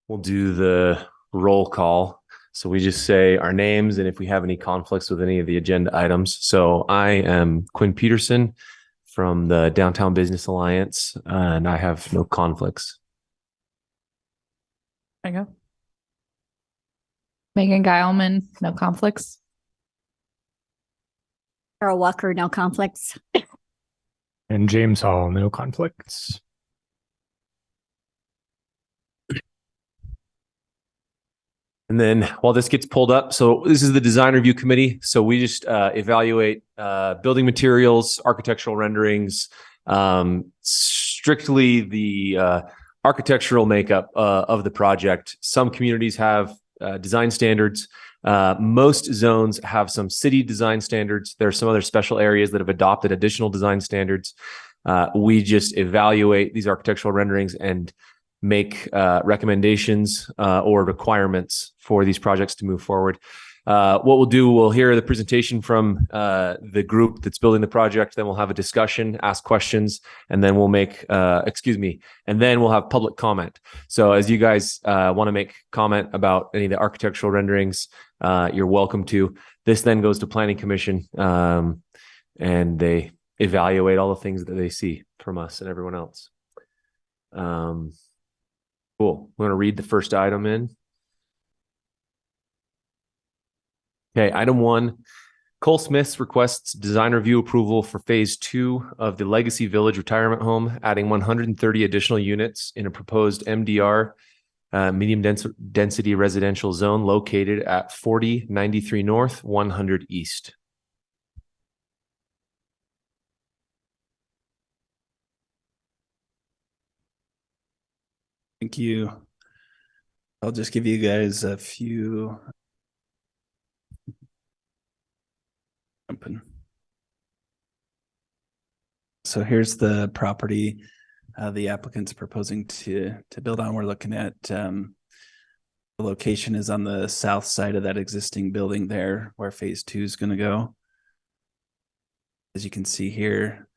we'll do the roll call. So we just say our names and if we have any conflicts with any of the agenda items. So I am Quinn Peterson from the Downtown Business Alliance, and I have no conflicts. There you go. Megan Geilman, no conflicts. Carol Walker, no conflicts. And James Hall, no conflicts. And then while this gets pulled up, so this is the design review committee. So we just evaluate building materials, architectural renderings, strictly the architectural makeup of the project. Some communities have design standards. Most zones have some city design standards. There are some other special areas that have adopted additional design standards. We just evaluate these architectural renderings and make recommendations or requirements for these projects to move forward. What we'll do, we'll hear the presentation from the group that's building the project, then we'll have a discussion, ask questions, and then we'll make, and then we'll have public comment. So as you guys want to make comment about any of the architectural renderings, you're welcome to. This then goes to Planning Commission, and they evaluate all the things that they see from us and everyone else. Cool. We're going to read the first item in. Okay, item 1. Cole Smiths requests design review approval for phase 2 of the Legacy Village retirement home, adding 130 additional units in a proposed MDR medium density residential zone located at 4093 North, 100 East. Thank you. I'll just give you guys a few. So here's the property the applicant's proposing to build on. We're looking at the location is on the south side of that existing building there where phase 2 is going to go. As you can see here,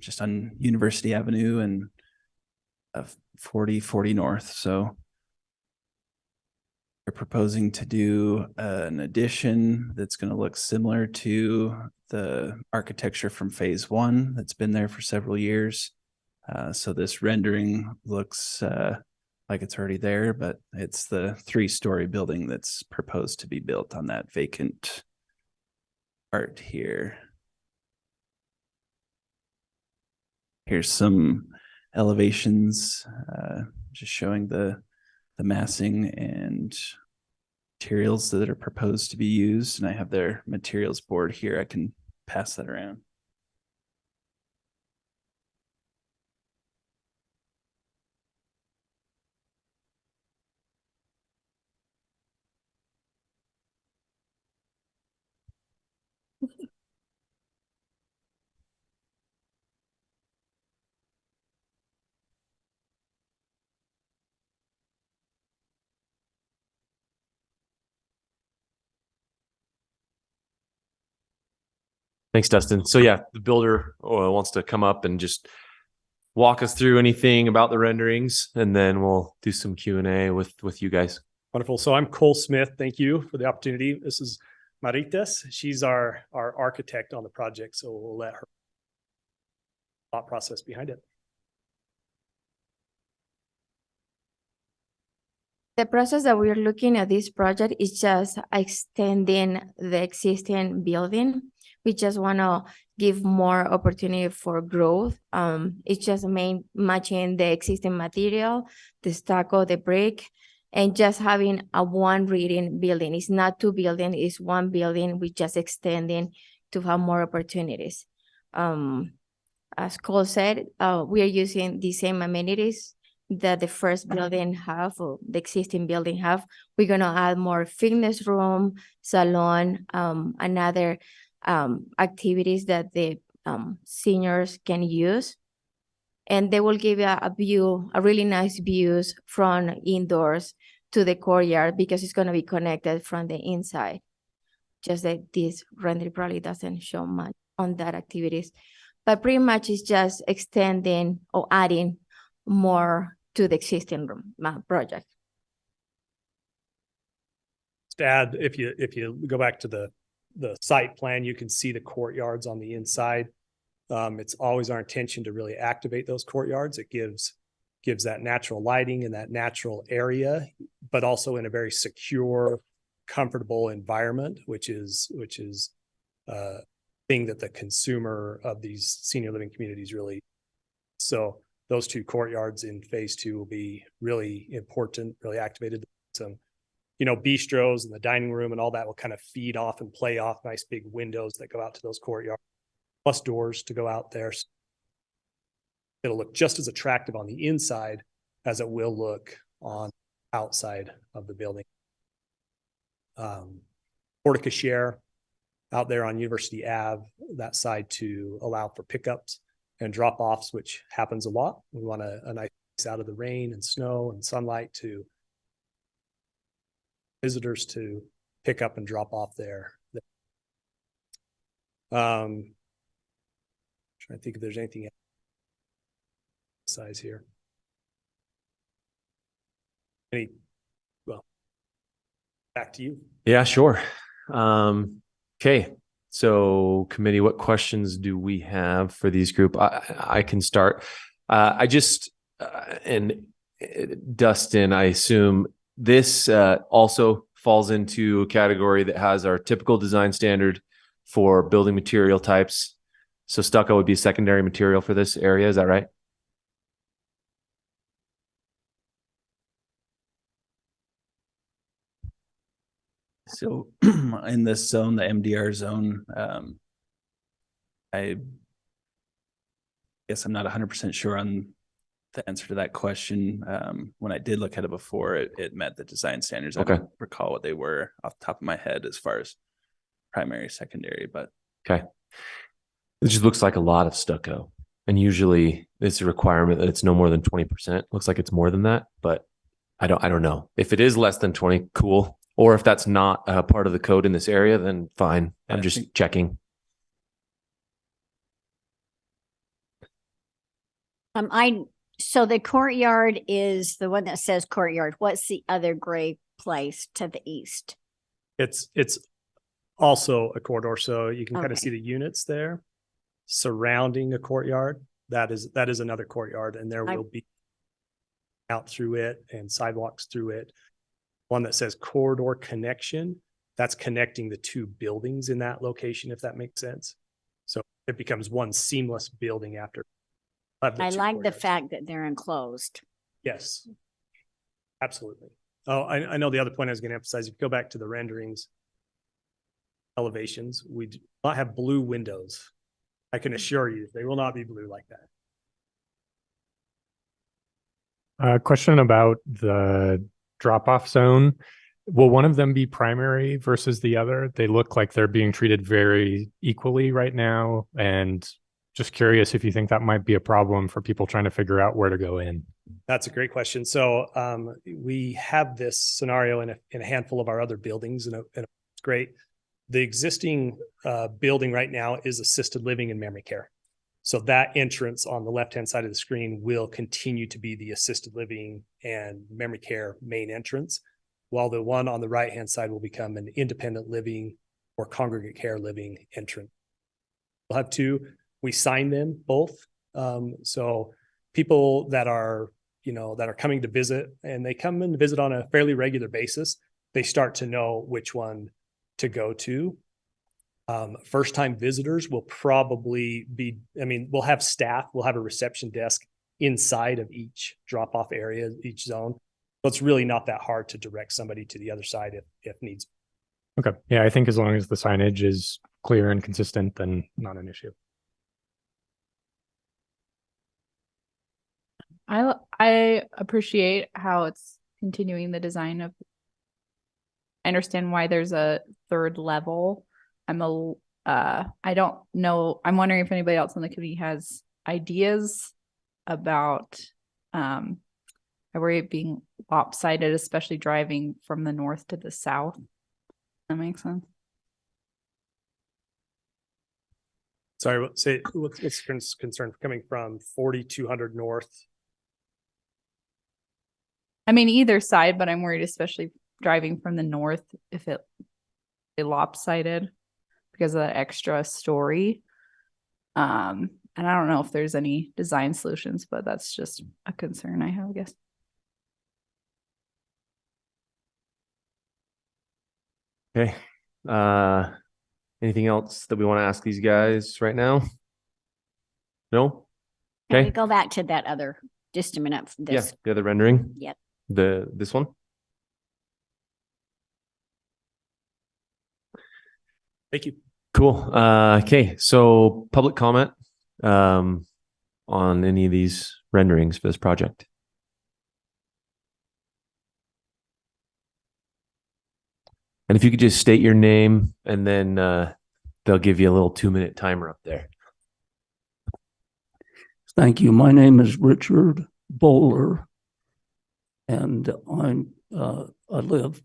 just on University Avenue and 4040 North. So they're proposing to do an addition that's going to look similar to the architecture from phase 1 that's been there for several years. So this rendering looks like it's already there, but it's the 3-story building that's proposed to be built on that vacant part here. Here's some elevations, just showing the massing and materials that are proposed to be used. And I have their materials board here. I can pass that around. Thanks, Dustin. So yeah, the builder wants to come up and just walk us through anything about the renderings, and then we'll do some Q&A with you guys. Wonderful. So I'm Cole Smith. Thank you for the opportunity. This is Maritas. She's our architect on the project, so we'll let her thought process behind it. The process that we're looking at this project is just extending the existing building. We just want to give more opportunity for growth. It's just matching the existing material, the stucco, the brick, and just having a one reading building. It's not 2 buildings, it's 1 building. We're just extending to have more opportunities. As Cole said, we are using the same amenities that the first building have, or the existing building have. We're going to add more fitness room, salon, another activities that the seniors can use. And they will give a view, a really nice views from indoors to the courtyard, because it's going to be connected from the inside. Just that this render probably doesn't show much on that activities. But pretty much it's just extending or adding more to the existing room project. To add, if you go back to the site plan, you can see the courtyards on the inside. It's always our intention to really activate those courtyards. It gives that natural lighting in that natural area, but also in a very secure, comfortable environment, which is thing that the consumer of these senior living communities really. So those two courtyards in phase 2 will be really important, really activated. Some, bistros and the dining room and all that will kind of feed off and play off nice big windows that go out to those courtyards, plus doors to go out there. It'll look just as attractive on the inside as it will look on outside of the building. Porte-cochere out there on University Ave, that side to allow for pickups and drop-offs, which happens a lot. We want a nice out of the rain and snow and sunlight to visitors to pick up and drop off there. Trying to think if there's anything else size here. Back to you. Yeah, sure. Okay. So committee, what questions do we have for these group? I can start. And Dustin, I assume this also falls into a category that has our typical design standard for building material types. So stucco would be secondary material for this area. Is that right? So in this zone, the MDR zone, I guess I'm not 100% sure on the answer to that question. When I did look at it before, it met the design standards. Okay. I don't recall what they were off the top of my head as far as primary, secondary, but. Okay. It just looks like a lot of stucco. And usually it's a requirement that it's no more than 20%. Looks like it's more than that, but I don't know. If it is less than 20, cool. Or if that's not a part of the code in this area, then fine. I'm just checking. So the courtyard is the one that says courtyard. What's the other gray place to the east? It's also a corridor, so you can kind of Okay. see the units there surrounding a courtyard. That is another courtyard, and there will be out through it and sidewalks through it. One that says corridor connection, that's connecting the two buildings in that location, if that makes sense. So it becomes one seamless building after. I like the courtyards. fact that they're enclosed. Yes, absolutely. Oh, I know the other point I was going to emphasize, if you go back to the renderings, elevations, we do not have blue windows. I can assure you, they will not be blue like that. Question about the drop-off zone. Will one of them be primary versus the other? They look like they're being treated very equally right now. And just curious if you think that might be a problem for people trying to figure out where to go in. That's a great question. So we have this scenario in a handful of our other buildings, and it's great. The existing building right now is assisted living and memory care. So that entrance on the left-hand side of the screen will continue to be the assisted living and memory care main entrance, while the one on the right-hand side will become an independent living or congregate care living entrance. We'll have two. We sign them both. So people that are coming to visit, and they come and visit on a fairly regular basis, they start to know which one to go to. First-time visitors will probably be, we'll have staff, we'll have a reception desk inside of each drop-off area, each zone. So it's really not that hard to direct somebody to the other side if needs. Okay. Yeah, I think as long as the signage is clear and consistent, then not an issue. I appreciate how it's continuing the design of. I understand why there's a third level. I don't know. I'm wondering if anybody else on the committee has ideas about. I worry it being lopsided, especially driving from the north to the south. That makes sense. Sorry, say what's concern coming from 4200 north? I mean, either side, but I'm worried, especially driving from the north, if it lopsided because of that extra story. And I don't know if there's any design solutions, but that's just a concern I have, I guess. Okay. Anything else that we want to ask these guys right now? No? Can we Okay. go back to that other, just a minute. Yeah, the other rendering. Yep. This one. Thank you. Cool. Okay. So public comment on any of these renderings for this project. And if you could just state your name, and then they'll give you a little 2-minute timer up there. Thank you. My name is Richard Bowler, and I live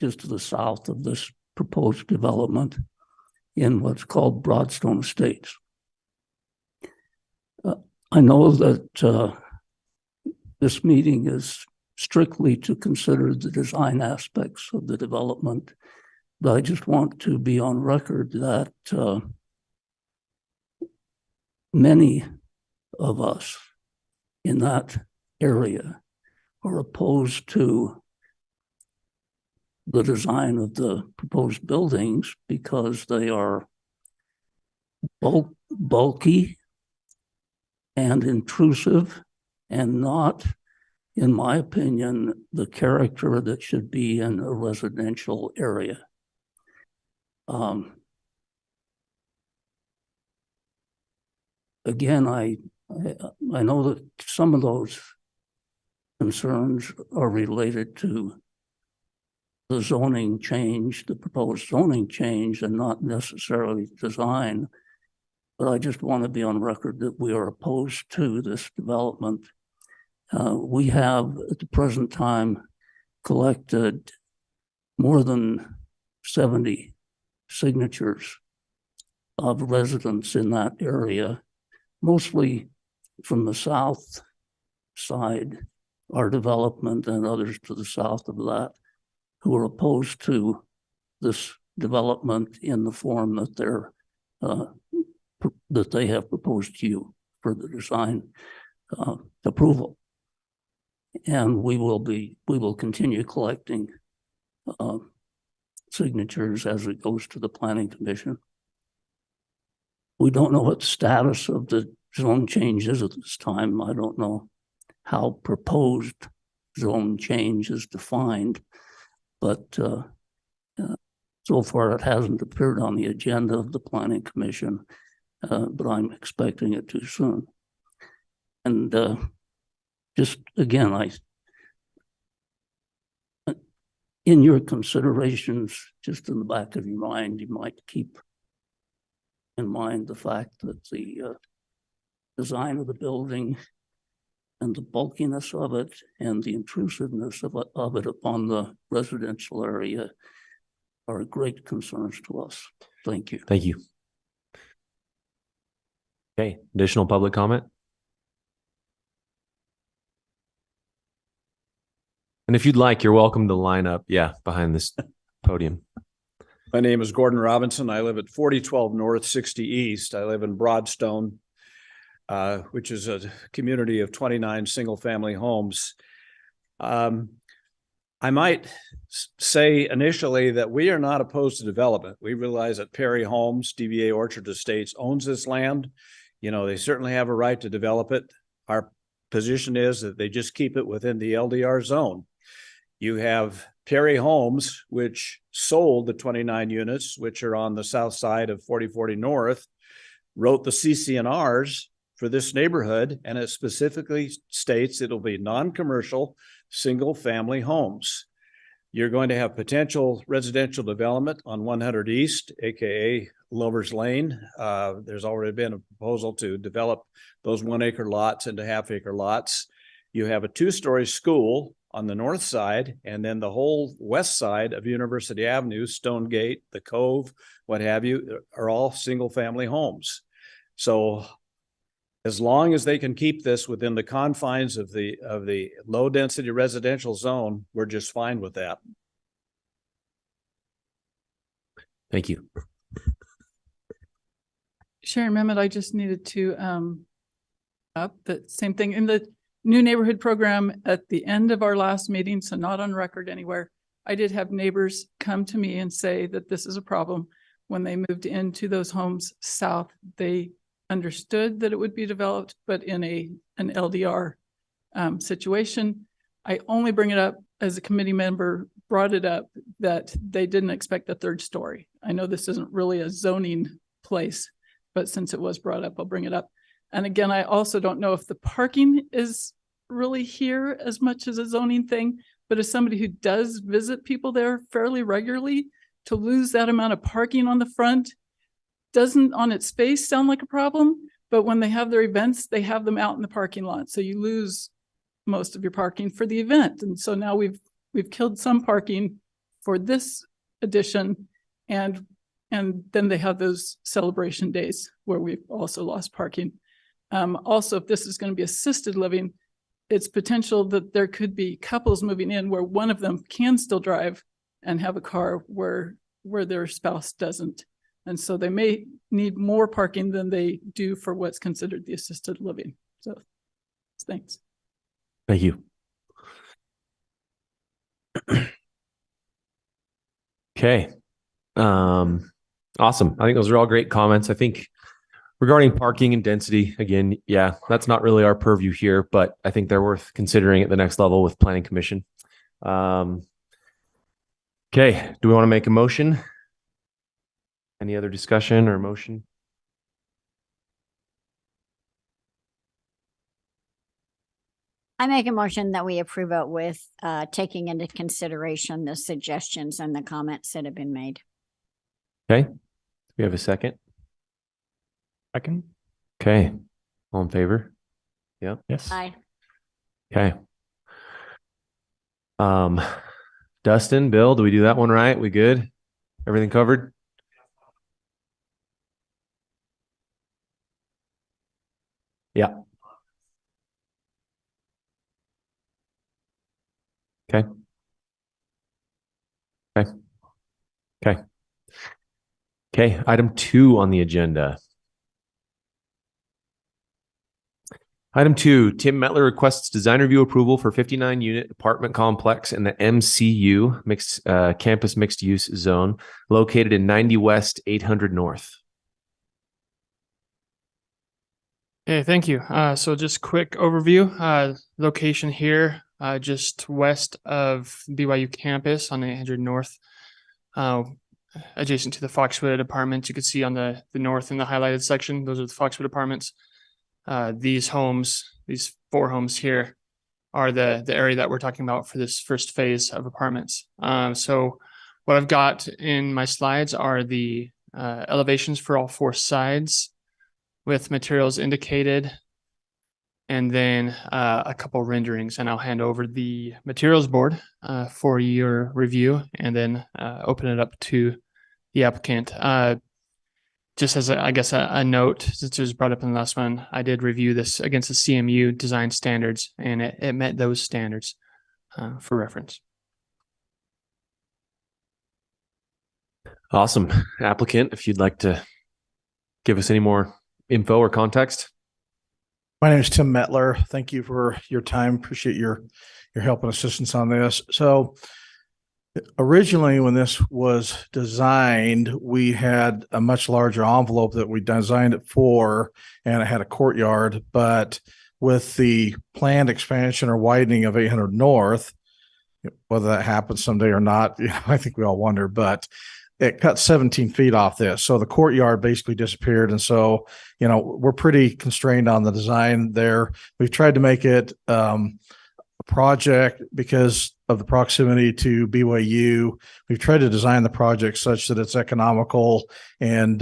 just to the south of this proposed development in what's called Broadstone Estates. I know that this meeting is strictly to consider the design aspects of the development, but I just want to be on record that many of us in that area are opposed to the design of the proposed buildings because they are bulky and intrusive and not, in my opinion, the character that should be in a residential area. Again, I know that some of those concerns are related to the zoning change, the proposed zoning change, and not necessarily design. But I just want to be on record that we are opposed to this development. We have, at the present time, collected more than 70 signatures of residents in that area, mostly from the south side, our development, and others to the south of that, who are opposed to this development in the form that they have proposed to you for the design approval. And we will continue collecting signatures as it goes to the Planning Commission. We don't know what the status of the zone change is at this time. I don't know how proposed zone change is defined, but so far it hasn't appeared on the agenda of the Planning Commission, but I'm expecting it too soon. And just again, in your considerations, just in the back of your mind, you might keep in mind the fact that the design of the building and the bulkiness of it and the intrusiveness of it upon the residential area are great concerns to us. Thank you. Thank you. Okay, additional public comment? And if you'd like, you're welcome to line up, behind this podium. My name is Gordon Robinson. I live at 4012 North 60 East. I live in Broadstone, which is a community of 29 single-family homes. I might say initially that we are not opposed to development. We realize that Perry Homes, DBA Orchard Estates, owns this land. You know, they certainly have a right to develop it. Our position is that they just keep it within the LDR zone. You have Perry Homes, which sold the 29 units, which are on the south side of 4040 North, wrote the CC&Rs for this neighborhood, and it specifically states it'll be non-commercial, single-family homes. You're going to have potential residential development on 100 East, aka Lover's Lane. There's already been a proposal to develop those 1 acre lots into half-acre lots. You have a 2-story school on the north side, and then the whole west side of University Avenue, Stonegate, the Cove, what have you, are all single-family homes. So As long as they can keep this within the confines of the low density residential zone, we're just fine with that. Thank you. Sharon Mehmet, I just needed to up that same thing in the new neighborhood program at the end of our last meeting, so not on record anywhere. I did have neighbors come to me and say that this is a problem. When they moved into those homes south, they understood that it would be developed, but in an LDR situation. I only bring it up as a committee member brought it up that they didn't expect the third story. I know this isn't really a zoning place, but since it was brought up, I'll bring it up. And again, I also don't know if the parking is really here as much as a zoning thing, but as somebody who does visit people there fairly regularly, to lose that amount of parking on the front doesn't on its face sound like a problem, but when they have their events, they have them out in the parking lot. So you lose most of your parking for the event. And so now we've killed some parking for this addition, and then they have those celebration days where we've also lost parking. Also, if this is going to be assisted living, it's potential that there could be couples moving in where one of them can still drive and have a car where their spouse doesn't. And so they may need more parking than they do for what's considered the assisted living. So thanks. Thank you. Okay. Awesome. I think those are all great comments. I think regarding parking and density, again, yeah, that's not really our purview here, but I think they're worth considering at the next level with Planning Commission. Okay. Do we want to make a motion? Any other discussion or motion? I make a motion that we approve it with taking into consideration the suggestions and the comments that have been made. Okay. We have a second. Second. Okay. All in favor? Yeah. Yes. Aye. Okay. Dustin, Bill, do we do that one right? We good? Everything covered? Yeah. Okay. Okay. Okay. Okay. Item 2 on the agenda. Item 2, Tim Metler requests design review approval for 59-unit apartment complex in the MCU mixed campus mixed use zone located in 90 West, 800 North. Okay, thank you. So just quick overview. Location here, just west of BYU campus on 800 North, adjacent to the Foxwood apartments. You can see on the north in the highlighted section, those are the Foxwood apartments. These homes, these 4 homes here, are the area that we're talking about for this first phase of apartments. So what I've got in my slides are the elevations for all 4 sides with materials indicated, and then a couple renderings, and I'll hand over the materials board for your review, and then open it up to the applicant. Just as a note, since it was brought up in the last one, I did review this against the CMU design standards, and it met those standards for reference. Awesome. Applicant, if you'd like to give us any more info or context. My name is Tim Metler. Thank you for your time. Appreciate your help and assistance on this. So originally, when this was designed, we had a much larger envelope that we designed it for, and it had a courtyard. But with the planned expansion or widening of 800 North, whether that happens someday or not, I think we all wonder, but it cut 17 feet off this. So the courtyard basically disappeared. And so, we're pretty constrained on the design there. We've tried to make it a project because of the proximity to BYU. We've tried to design the project such that it's economical and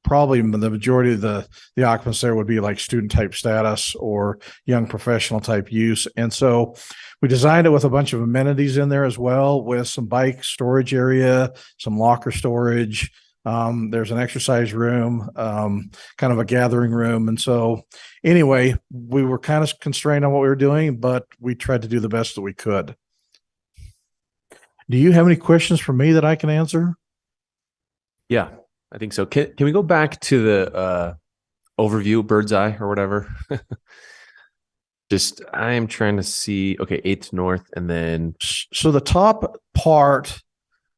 probably the majority of the occupants there would be like student type status or young professional type use. And so we designed it with a bunch of amenities in there as well, with some bike storage area, some locker storage, There's an exercise room, kind of a gathering room. And so anyway, we were kind of constrained on what we were doing, but we tried to do the best that we could. Do you have any questions for me that I can answer? Yeah, I think so. Can we go back to the overview, bird's eye or whatever? Just, I am trying to see, okay, 8th North and then. So the top part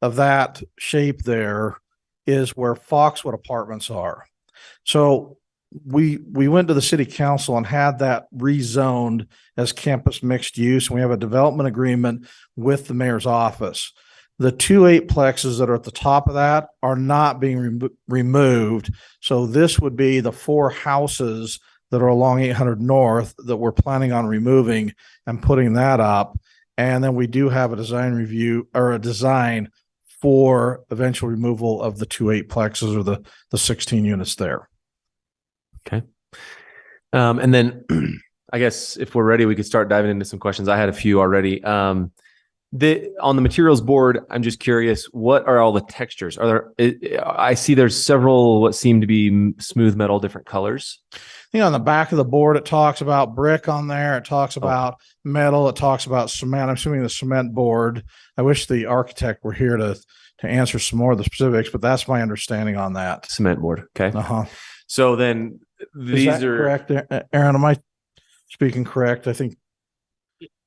of that shape there is where Foxwood Apartments are. So we went to the city council and had that rezoned as campus mixed use. And we have a development agreement with the mayor's office. The 2 8-plexes that are at the top of that are not being removed. So this would be the 4 houses that are along 800 North that we're planning on removing and putting that up. And then we do have a design review or a design for eventual removal of the 2 8-plexes or the 16 units there. Okay. And then I guess if we're ready, we could start diving into some questions. I had a few already. On the materials board, I'm just curious, what are all the textures? Are there, I see there's several what seem to be smooth metal, different colors. I think on the back of the board, it talks about brick on there. It talks about metal. It talks about cement. I'm assuming the cement board. I wish the architect were here to answer some more of the specifics, but that's my understanding on that. Cement board. Okay. Uh-huh. So then these Is that are correct, Aaron? Am I speaking correct? I think.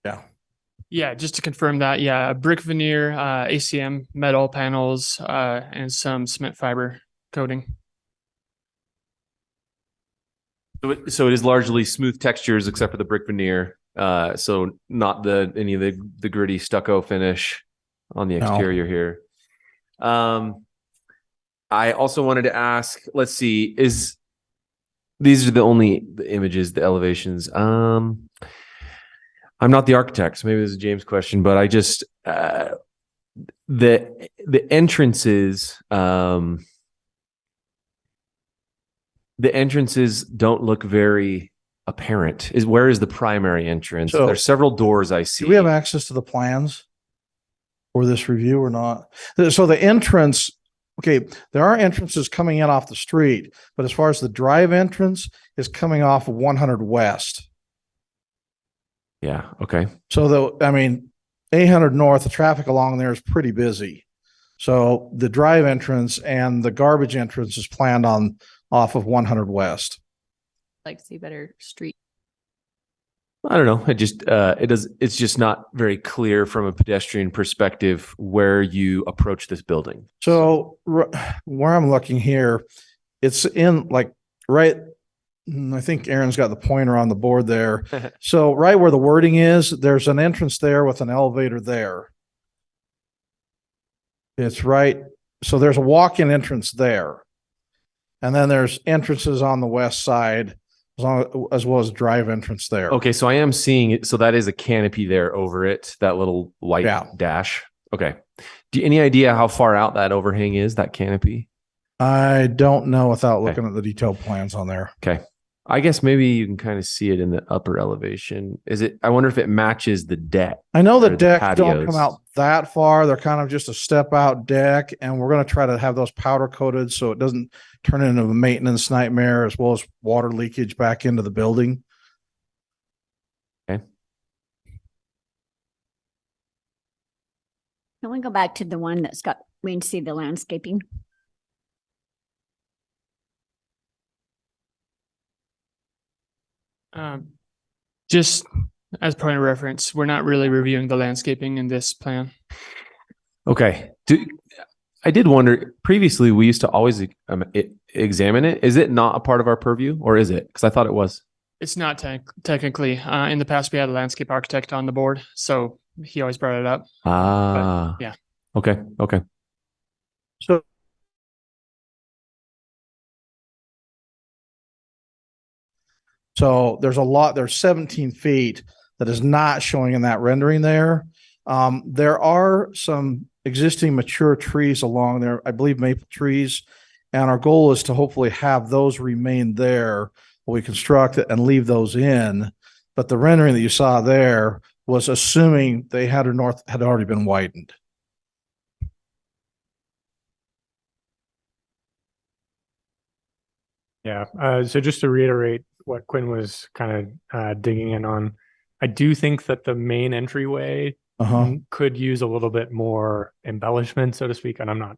Yeah. Yeah, just to confirm that, yeah, brick veneer, ACM metal panels, and some cement fiber coating. So it is largely smooth textures except for the brick veneer. So not any of the gritty stucco finish on the exterior here. I also wanted to ask, let's see, these are the only images, the elevations. I'm not the architect, so maybe this is a James question, but I just the entrances the entrances don't look very apparent. Where is the primary entrance? So, there's several doors I see. Do we have access to the plans for this review or not? So the entrance, okay, there are entrances coming in off the street, but as far as the drive entrance is coming off of 100 West. Yeah. Okay. So 800 North, the traffic along there is pretty busy. So the drive entrance and the garbage entrance is planned off of 100 West. Like to see better street. I don't know. It's just not very clear from a pedestrian perspective where you approach this building. So where I'm looking here, it's in like right. I think Aaron's got the pointer on the board there. So right where the wording is, there's an entrance there with an elevator there. It's right. So there's a walk-in entrance there. And then there's entrances on the west side, as well as drive entrance there. Okay, so I am seeing it. So that is a canopy there over it, that little white dash. Okay. Any idea how far out that overhang is, that canopy? I don't know without looking at the detailed plans on there. Okay. I guess maybe you can kind of see it in the upper elevation. I wonder if it matches the deck. I know the decks don't come out that far. They're kind of just a step out deck, and we're going to try to have those powder coated so it doesn't turn into a maintenance nightmare, as well as water leakage back into the building. Okay. Can we go back to the one that's got, we can see the landscaping? Just as point of reference, we're not really reviewing the landscaping in this plan. Okay. I did wonder, previously we used to always examine it. Is it not a part of our purview, or is it? Because I thought it was. It's not technically. In the past, we had a landscape architect on the board, so he always brought it up. But, yeah. Okay. So there's 17 feet that is not showing in that rendering there. There are some existing mature trees along there, I believe maple trees, and our goal is to hopefully have those remain there while we construct it and leave those in. But the rendering that you saw there was assuming the 800 North had already been widened. Yeah. So just to reiterate what Quinn was kind of digging in on, I do think that the main entryway could use a little bit more embellishment, so to speak. And I'm not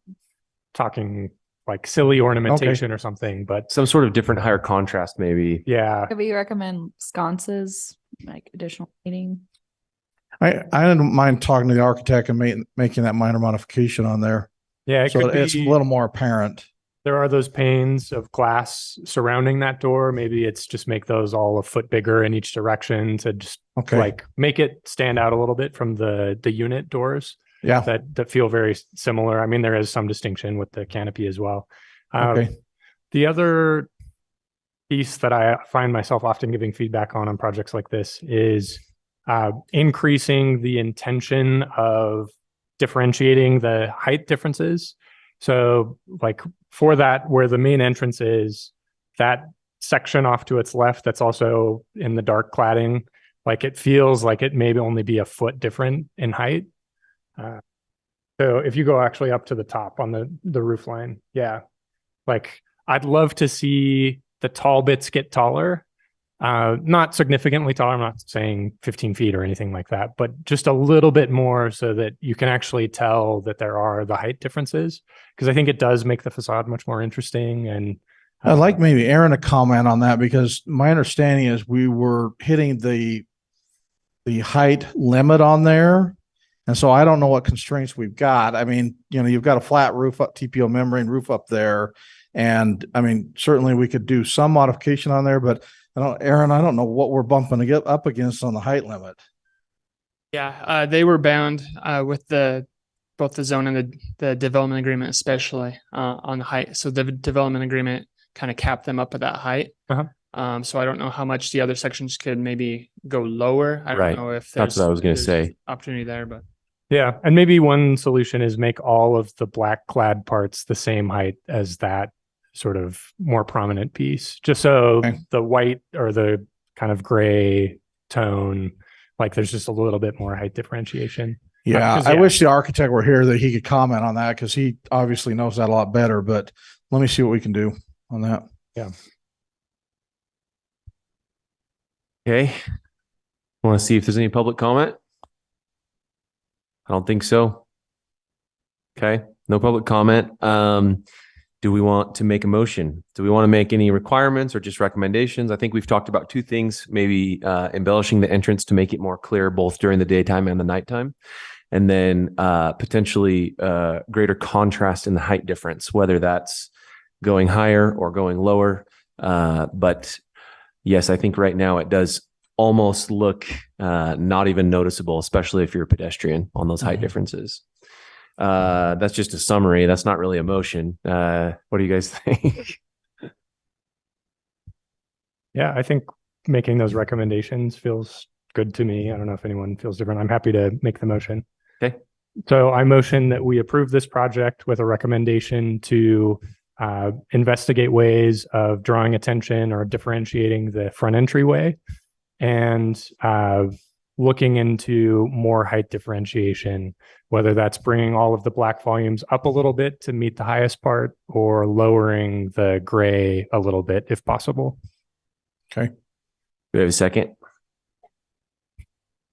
talking like silly ornamentation or something, but some sort of different higher contrast, maybe. Yeah. Could we recommend sconces, like additional lighting? I don't mind talking to the architect and making that minor modification on there. Yeah, so it's a little more apparent. There are those panes of glass surrounding that door. Maybe it's just make those all a foot bigger in each direction to just like make it stand out a little bit from the unit doors. Yeah, that feel very similar. I mean, there is some distinction with the canopy as well. The other piece that I find myself often giving feedback on projects like this is increasing the intention of differentiating the height differences. So like for that, where the main entrance is, that section off to its left, that's also in the dark cladding, like it feels like it may only be a foot different in height. So if you go actually up to the top on the roof line, yeah, like I'd love to see the tall bits get taller. Not significantly taller. I'm not saying 15 feet or anything like that, but just a little bit more so that you can actually tell that there are the height differences. Because I think it does make the facade much more interesting. And I'd like maybe Aaron to comment on that, because my understanding is we were hitting the height limit on there. And so I don't know what constraints we've got. I mean, you know, you've got a flat roof up, TPO membrane roof up there. And I mean, certainly we could do some modification on there, but Aaron, I don't know what we're bumping to get up against on the height limit. Yeah, they were bound with both the zone and the development agreement, especially on the height. So the development agreement kind of capped them up at that height. So I don't know how much the other sections could maybe go lower. I don't know if that's what I was going to say. Opportunity there, but yeah, and maybe one solution is make all of the black clad parts the same height as that sort of more prominent piece, just so the white or the kind of gray tone, like there's just a little bit more height differentiation. Yeah, I wish the architect were here that he could comment on that, because he obviously knows that a lot better, but let me see what we can do on that. Yeah. Okay. Want to see if there's any public comment? I don't think so. Okay. No public comment. Do we want to make a motion? Do we want to make any requirements or just recommendations? I think we've talked about two things, maybe embellishing the entrance to make it more clear both during the daytime and the nighttime. And then potentially greater contrast in the height difference, whether that's going higher or going lower. But yes, I think right now it does almost look not even noticeable, especially if you're a pedestrian on those height differences. That's just a summary. That's not really a motion. What do you guys think? Yeah, I think making those recommendations feels good to me. I don't know if anyone feels different. I'm happy to make the motion. Okay. So I motion that we approve this project with a recommendation to investigate ways of drawing attention or differentiating the front entryway, and looking into more height differentiation, whether that's bringing all of the black volumes up a little bit to meet the highest part or lowering the gray a little bit if possible. Okay. Do we have a second?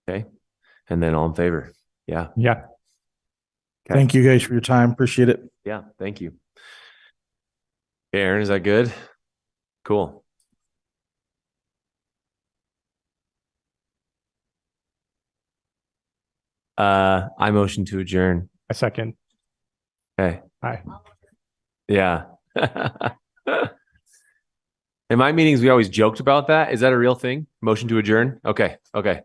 Okay. And then all in favor? Yeah. Yeah. Okay. Thank you guys for your time. Appreciate it. Yeah. Thank you. Aaron, is that good? Cool. I motion to adjourn. A second. Okay. Hi. Yeah. In my meetings, we always joked about that. Is that a real thing? Motion to adjourn? Okay. Okay.